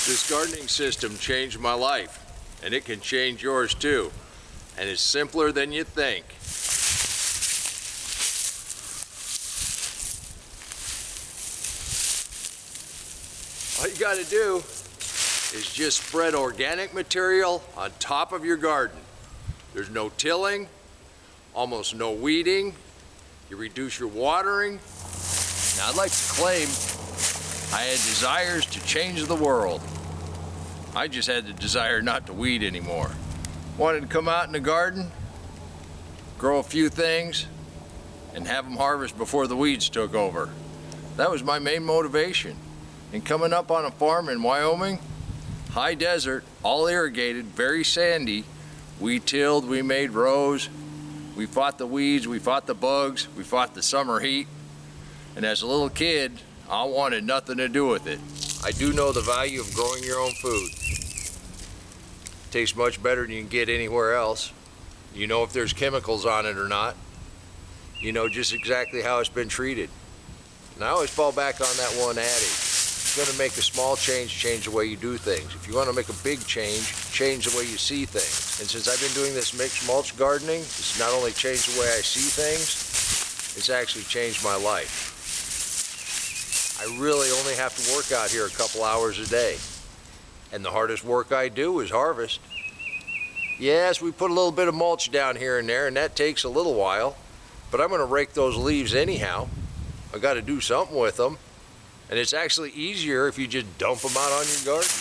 This gardening system changed my life, and it can change yours too. And it's simpler than you think. All you gotta do is just spread organic material on top of your garden. There's no tilling, almost no weeding. You reduce your watering. Now, I'd like to claim I had desires to change the world. I just had the desire not to weed anymore. Wanted to come out in the garden, grow a few things, and have them harvest before the weeds took over. That was my main motivation. And coming up on a farm in Wyoming, high desert, all irrigated, very sandy, we tilled, we made rows, we fought the weeds, we fought the bugs, we fought the summer heat. And as a little kid, I wanted nothing to do with it. I do know the value of growing your own food. It tastes much better than you can get anywhere else. You know if there's chemicals on it or not. You know just exactly how it's been treated. And I always fall back on that one adage. If you're gonna make a small change the way you do things. If you wanna make a big change the way you see things. And since I've been doing this mixed mulch gardening, it's not only changed the way I see things, it's actually changed my life. I really only have to work out here a couple hours a day. And the hardest work I do is harvest. Yes, we put a little bit of mulch down here and there, and that takes a little while, but I'm gonna rake those leaves anyhow. I gotta do something with them. And it's actually easier if you just dump them out on your garden.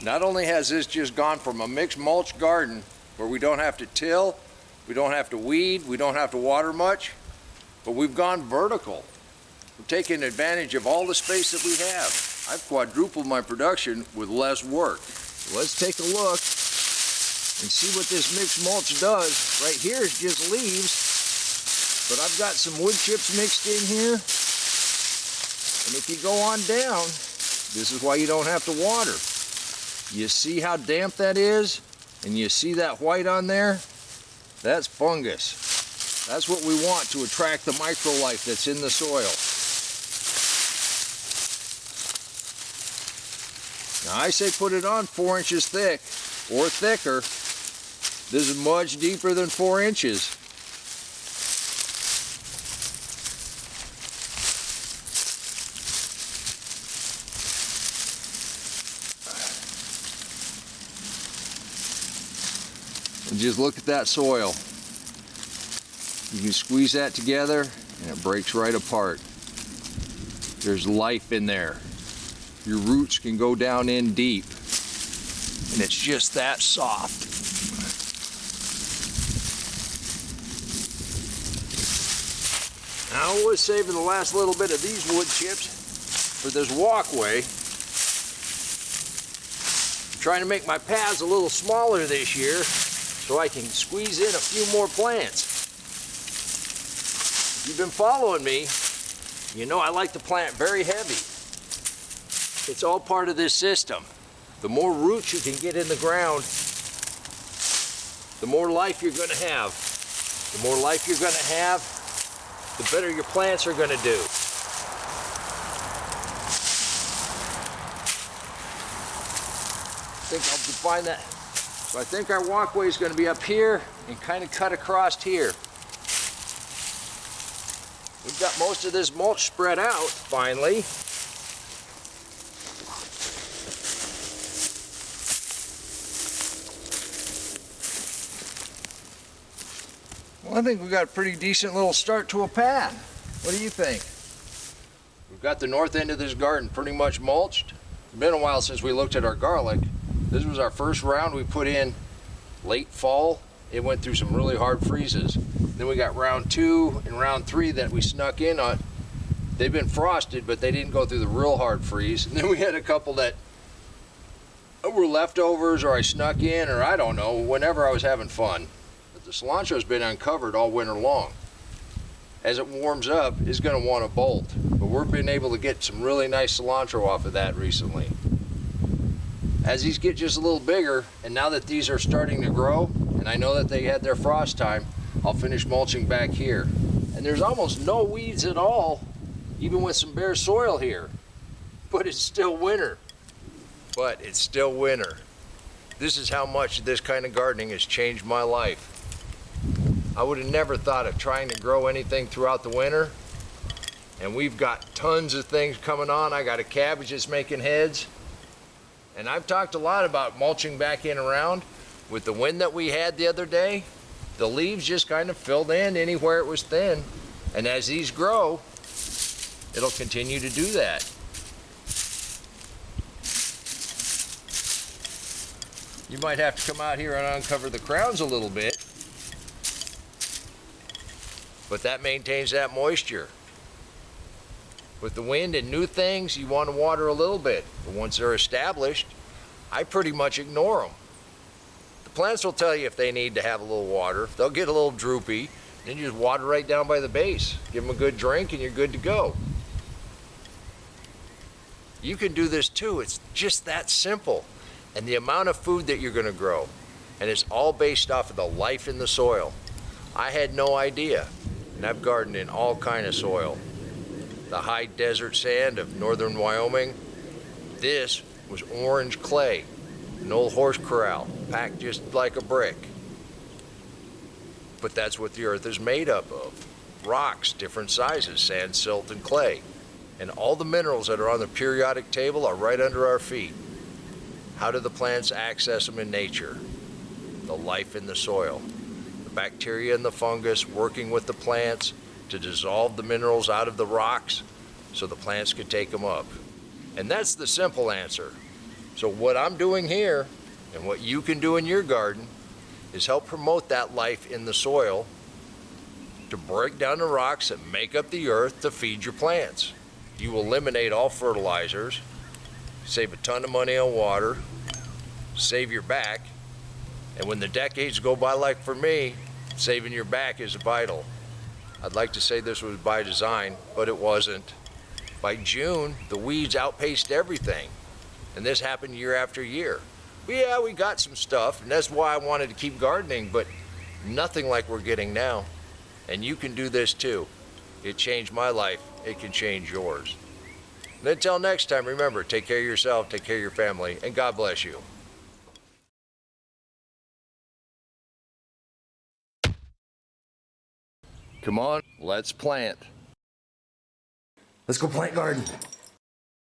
Not only has this just gone from a mixed mulch garden where we don't have to till, we don't have to weed, we don't have to water much, but we've gone vertical. We're taking advantage of all the space that we have. I've quadrupled my production with less work. Let's take a look and see what this mixed mulch does. Right here is just leaves, but I've got some wood chips mixed in here. And if you go on down, this is why you don't have to water. You see how damp that is? And you see that white on there? That's fungus. That's what we want to attract the microlife that's in the soil. Now I say put it on 4 inches thick or thicker. This is much deeper than 4 inches. And just look at that soil. You can squeeze that together and it breaks right apart. There's life in there. Your roots can go down in deep, and it's just that soft. Now I was saving the last little bit of these wood chips for this walkway. I'm trying to make my paths a little smaller this year so I can squeeze in a few more plants. If you've been following me, you know I like to plant very heavy. It's all part of this system. The more roots you can get in the ground, the more life you're going to have. The more life you're going to have, the better your plants are going to do. I think I'll define that. So I think our walkway is going to be up here and kind of cut across here. We've got most of this mulch spread out finally. Well, I think we got a pretty decent little start to a path. What do you think? We've got the north end of this garden pretty much mulched. It's been a while since we looked at our garlic. This was our first round we put in late fall. It went through some really hard freezes. Then we got round 2 and round 3 that we snuck in on. They've been frosted, but they didn't go through the real hard freeze. And then we had a couple that were leftovers, or I snuck in, or I don't know, whenever I was having fun. The cilantro's been uncovered all winter long. As it warms up, it's going to want to bolt, but we've been able to get some really nice cilantro off of that recently. As these get just a little bigger, and now that these are starting to grow, and I know that they had their frost time, I'll finish mulching back here. And there's almost no weeds at all, even with some bare soil here, but it's still winter. but it's still winter. This is how much this kind of gardening has changed my life. I would have never thought of trying to grow anything throughout the winter, and we've got tons of things coming on. I got a cabbage that's making heads, and I've talked a lot about mulching back in around. With the wind that we had the other day, the leaves just kind of filled in anywhere it was thin, and as these grow, it'll continue to do that. You might have to come out here and uncover the crowns a little bit, but that maintains that moisture. With the wind and new things, you want to water a little bit, but once they're established, I pretty much ignore them. The plants will tell you if they need to have a little water. They'll get a little droopy, then you just water right down by the base. Give them a good drink and you're good to go. You can do this too. It's just that simple. And the amount of food that you're going to grow, and it's all based off of the life in the soil. I had no idea, and I've gardened in all kind of soil. The high desert sand of northern Wyoming. This was orange clay, an old horse corral, packed just like a brick. But that's what the earth is made up of. Rocks, different sizes, sand, silt, and clay. And all the minerals that are on the periodic table are right under our feet. How do the plants access them in nature? The life in the soil. The bacteria and the fungus working with the plants to dissolve the minerals out of the rocks so the plants can take them up. And that's the simple answer. So what I'm doing here and what you can do in your garden is help promote that life in the soil to break down the rocks that make up the earth to feed your plants. You will eliminate all fertilizers, save a ton of money on water, save your back, and when the decades go by like for me, saving your back is vital. I'd like to say this was by design, but it wasn't. By June, the weeds outpaced everything, and this happened year after year. But yeah, we got some stuff, and that's why I wanted to keep gardening, but nothing like we're getting now. And you can do this too. It changed my life, it can change yours. And until next time, remember, take care of yourself, take care of your family, and God bless you. Come on, let's plant. Let's go plant garden.